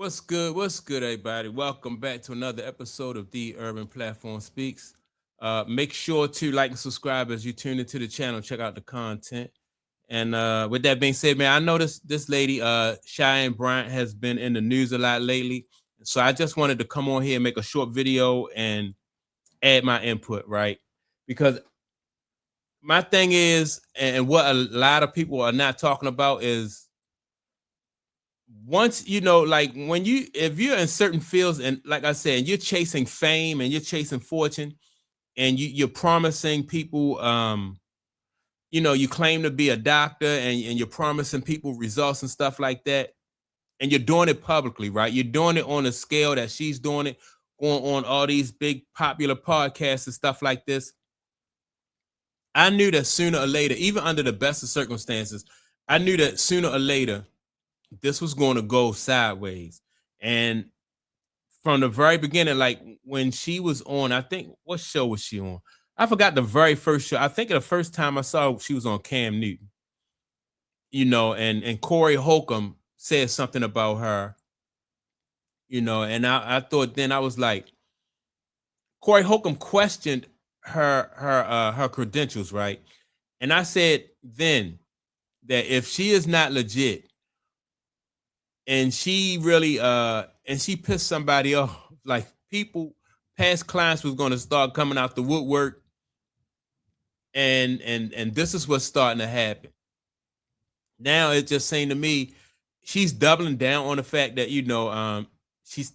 What's good? What's good, everybody? Welcome back to another episode of The Urban Platform Speaks. Make sure to like and subscribe as you tune into the channel. Check out the content. And with that being said, man, I noticed this lady, Cheyenne Bryant, has been in the news a lot lately. So I just wanted to come on here and make a short video and add my input, right? Because my thing is, and what a lot of people are not talking about is once like when if you're in certain fields and like I said, you're chasing fame and you're chasing fortune and you're promising people you claim to be a doctor and you're promising people results and stuff like that, and you're doing it publicly, right? You're doing it on a scale that she's doing it on all these big popular podcasts and stuff like this. I knew that sooner or later, even under the best of circumstances, I knew that sooner or later this was going to go sideways. And from the very beginning, like when she was on, I think, what show was she on? I forgot the very first show. I think the first time I saw she was on Cam Newton, and Corey Holcomb said something about her, and I thought then I was like, Corey Holcomb questioned her credentials, right? And I said then that if she is not legit and she really and she pissed somebody off, like people, past clients was going to start coming out the woodwork, and this is what's starting to happen now. It just seemed to me she's doubling down on the fact that she's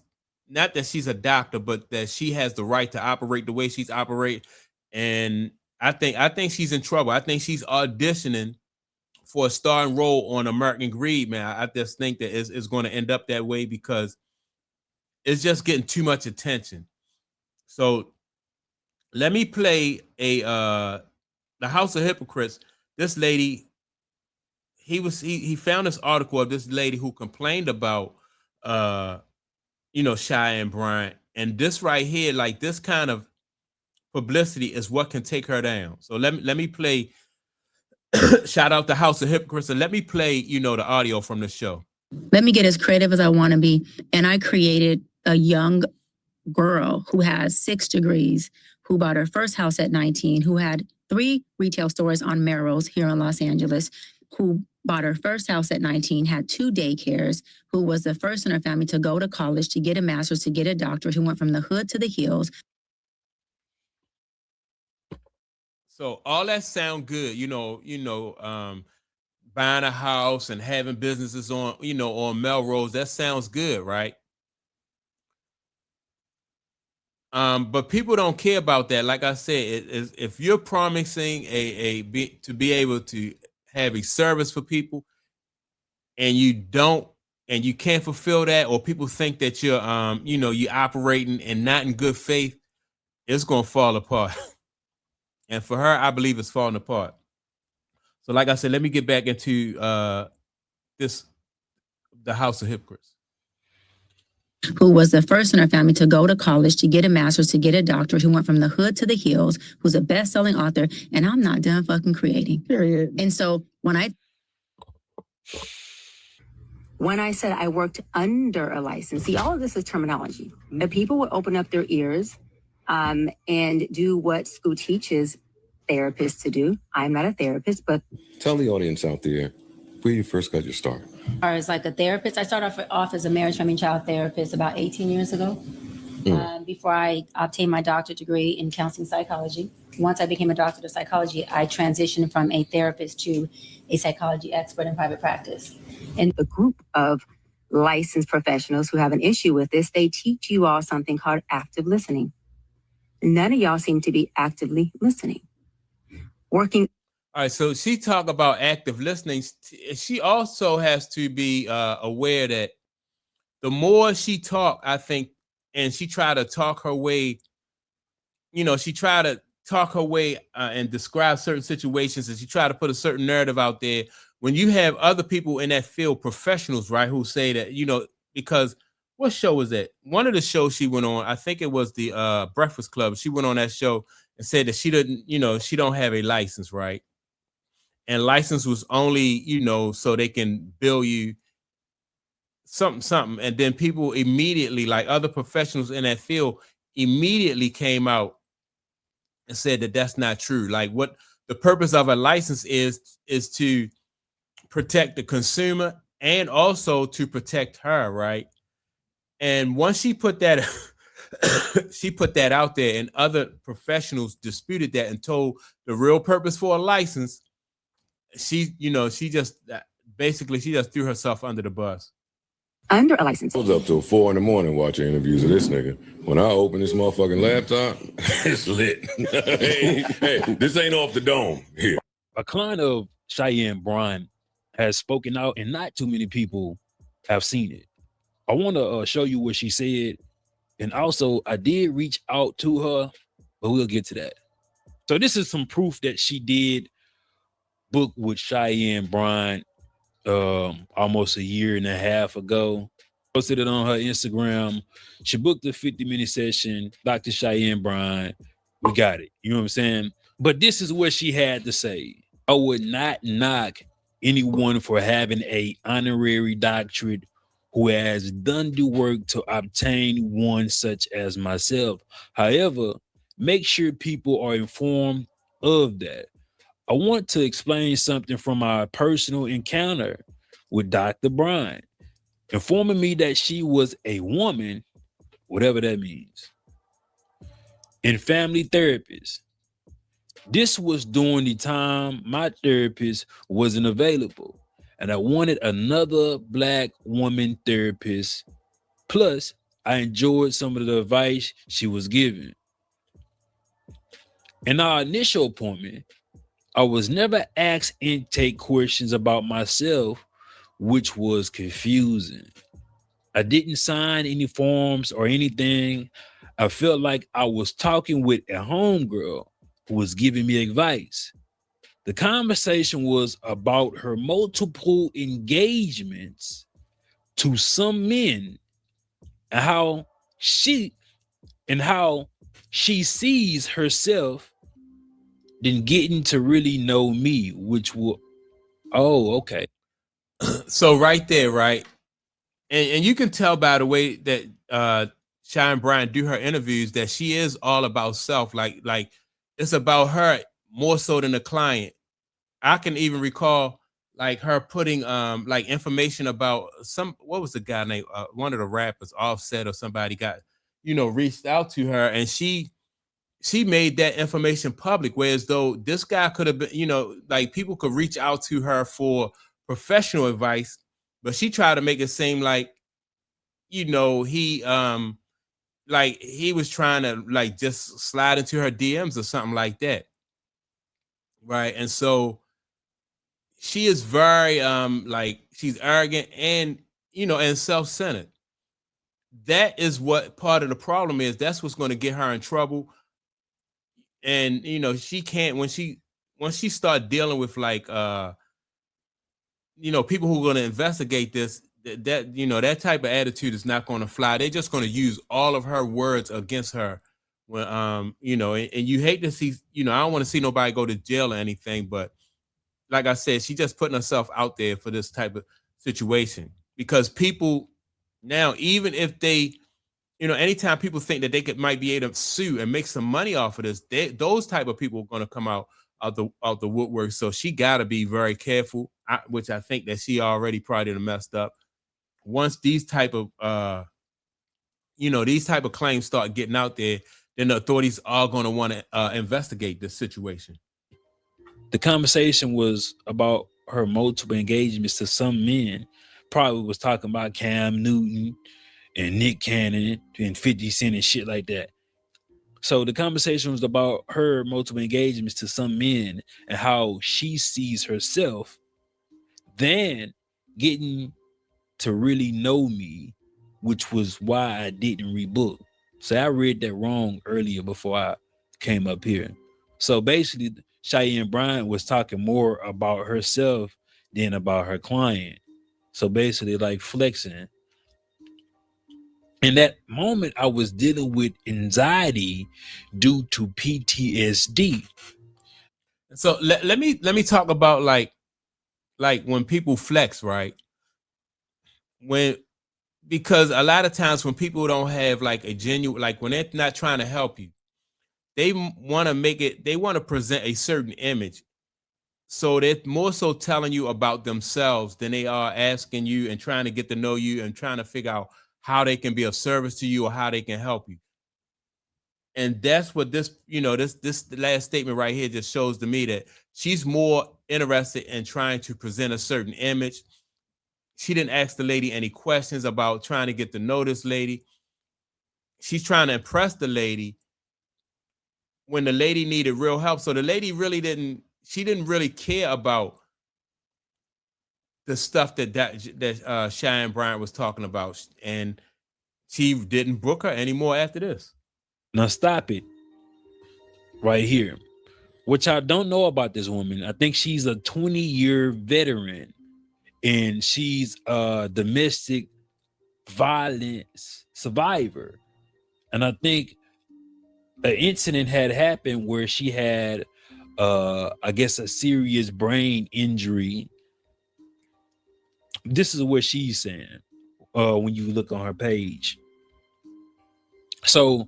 not that she's a doctor, but that she has the right to operate the way she's operating. And I think she's in trouble. I think she's auditioning for a starring role on American Greed, man. I just think that it's going to end up that way because it's just getting too much attention. So let me play the House of Hypocrites. This lady, he found this article of this lady who complained about Cheyenne Bryant, and this right here, like this kind of publicity is what can take her down. So let me play. Shout out the House of Hypocrites, and let me play the audio from the show. Let me get as creative as I want to be, and I created a young girl who has 6 degrees, who bought her first house at 19, who had 3 retail stores on Melrose here in Los Angeles, who bought her first house at 19, had 2 daycares, who was the first in her family to go to college, to get a master's, to get a doctorate, who went from the hood to the hills. So all that sound good, buying a house and having businesses on Melrose. That sounds good, right? But people don't care about that. Like I said, if you're promising to be able to have a service for people, and you don't, and you can't fulfill that, or people think that you're you're operating and not in good faith, it's gonna fall apart. And for her, I believe it's falling apart. So, like I said, let me get back into the House of Hypocrites. Who was the first in her family to go to college, to get a master's, to get a doctorate, who went from the hood to the hills, who's a best-selling author, and I'm not done fucking creating. Period. And so when I said I worked under a license, see, all of this is terminology. The people would open up their ears and do what school teaches therapists to do. I'm not a therapist, but... Tell the audience out there where you first got your start. As like a therapist, I started off as a marriage, family, and child therapist about 18 years ago. Before I obtained my doctorate degree in counseling psychology. Once I became a doctor of psychology, I transitioned from a therapist to a psychology expert in private practice. And a group of licensed professionals who have an issue with this, they teach you all something called active listening. None of y'all seem to be actively listening. Working. All right, so she talk about active listening. She also has to be aware that the more she talk, I think, and she try to talk her way, and describe certain situations, and she try to put a certain narrative out there. When you have other people in that field, professionals, right, who say that, because what show was that? One of the shows she went on, I think it was the Breakfast Club. She went on that show and said that she didn't, she don't have a license, right? And license was only, so they can bill you something, and then people immediately, like other professionals in that field, immediately came out and said that that's not true. Like, what the purpose of a license is to protect the consumer and also to protect her, right? And once she put that she put that out there, and other professionals disputed that and told the real purpose for a license, she just basically she just threw herself under the bus. Under a license. I was up till 4 a.m. watching interviews of this nigga. When I open this motherfucking laptop, it's lit. hey, this ain't off the dome here. A client of Cheyenne Bryant has spoken out, and not too many people have seen it. I want to show you what she said, and also I did reach out to her, but we'll get to that. So this is some proof that she did book with Cheyenne Bryant almost a year and a half ago. Posted it on her Instagram. She booked a 50-minute session. Dr. Cheyenne Bryant, we got it. You know what I'm saying? But this is what she had to say. I would not knock anyone for having a honorary doctorate who has done the work to obtain one, such as myself. However, make sure people are informed of that. I want to explain something from my personal encounter with Dr. Bryant, informing me that she was a woman, whatever that means, and family therapist. This was during the time my therapist wasn't available, and I wanted another Black woman therapist. Plus, I enjoyed some of the advice she was giving. In our initial appointment, I was never asked intake questions about myself, which was confusing. I didn't sign any forms or anything. I felt like I was talking with a homegirl who was giving me advice. The conversation was about her multiple engagements to some men and how she sees herself, then getting to really know me, which will, okay. So right there, right? And you can tell by the way that Cheyenne Bryant do her interviews that she is all about self. Like it's about her more so than the client. I can even recall like her putting like information about what was the guy named one of the rappers, Offset or somebody, got reached out to her, and she made that information public, whereas though this guy could have been, like people could reach out to her for professional advice, but she tried to make it seem like, he like he was trying to like just slide into her DMs or something like that. Right. And so she is very like she's arrogant and and self-centered. That is what part of the problem is. That's what's going to get her in trouble. And she can't, once she start dealing with like people who are going to investigate this, that type of attitude is not going to fly. They're just going to use all of her words against her when and you hate to see, I don't want to see nobody go to jail or anything, but like I said, she's just putting herself out there for this type of situation, because people now, even if they anytime people think that they might be able to sue and make some money off of this, those type of people are going to come out the woodwork. So she got to be very careful, which I think that she already probably done messed up. Once these type of claims start getting out there, then the authorities are going to want to investigate this situation. The conversation was about her multiple engagements to some men. Probably was talking about Cam Newton and Nick Cannon and 50 Cent and shit like that. So the conversation was about her multiple engagements to some men and how she sees herself, then getting to really know me, which was why I didn't rebook. So I read that wrong earlier before I came up here. So basically, Cheyenne Bryant was talking more about herself than about her client. So basically like flexing. In that moment, I was dealing with anxiety due to PTSD. So let me talk about like when people flex, right? When because a lot of times when people don't have like a genuine, like when they're not trying to help you, they want to make it, they want to present a certain image. So they're more so telling you about themselves than they are asking you and trying to get to know you and trying to figure out how they can be of service to you or how they can help you. And that's what this, this last statement right here just shows to me, that she's more interested in trying to present a certain image. She didn't ask the lady any questions about trying to get to know this lady. She's trying to impress the lady when the lady needed real help. So the lady really didn't, she didn't really care about the stuff that Cheyenne Bryant was talking about. And she didn't book her anymore after this. Now stop it right here. What y'all don't know about this woman, I think she's a 20-year veteran, and she's a domestic violence survivor. And I think an incident had happened where she had I guess a serious brain injury. This is what she's saying when you look on her page. So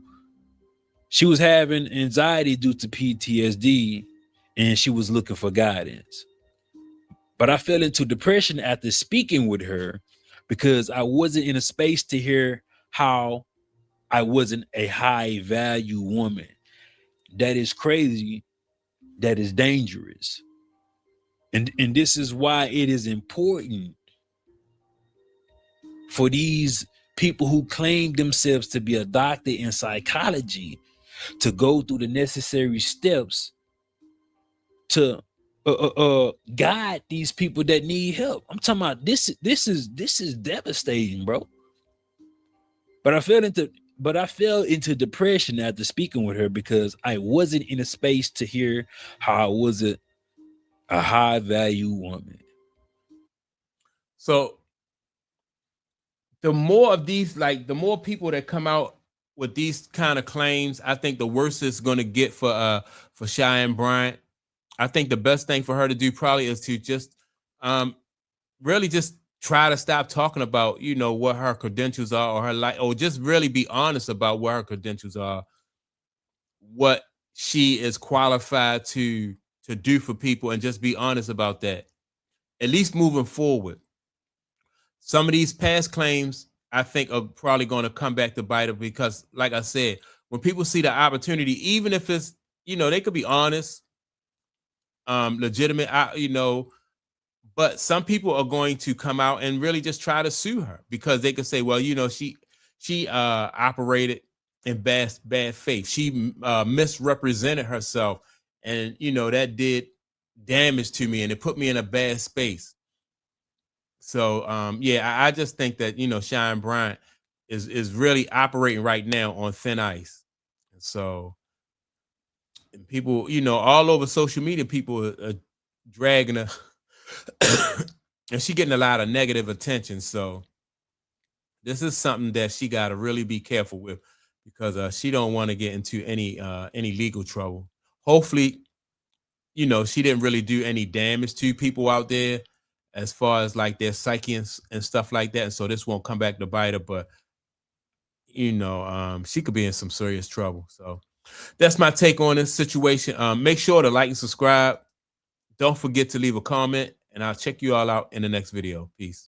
she was having anxiety due to PTSD, and she was looking for guidance. But I fell into depression after speaking with her because I wasn't in a space to hear how I wasn't a high value woman. That is crazy. That is dangerous. And this is why it is important for these people who claim themselves to be a doctor in psychology to go through the necessary steps to guide these people that need help. I'm talking about this is devastating, bro. But I fell into depression after speaking with her because I wasn't in a space to hear how I was a high value woman. So the more of these, like the more people that come out with these kind of claims, I think the worse it's going to get for Cheyenne Bryant. I think the best thing for her to do probably is to just really just try to stop talking about, what her credentials are or her life, or just really be honest about what her credentials are, what she is qualified to do for people, and just be honest about that, at least moving forward. Some of these past claims, I think, are probably going to come back to bite her because, like I said, when people see the opportunity, even if it's, they could be honest, legitimate, but some people are going to come out and really just try to sue her because they could say, well, she operated in bad faith. She misrepresented herself, and that did damage to me, and it put me in a bad space. So I just think that Cheyenne Bryant is really operating right now on thin ice. So people, all over social media, people are dragging her, and she getting a lot of negative attention. So this is something that she got to really be careful with because she don't want to get into any legal trouble. Hopefully, she didn't really do any damage to people out there as far as like their psyche and stuff like that. And so this won't come back to bite her, but she could be in some serious trouble. So that's my take on this situation. Make sure to like and subscribe. Don't forget to leave a comment, and I'll check you all out in the next video. Peace.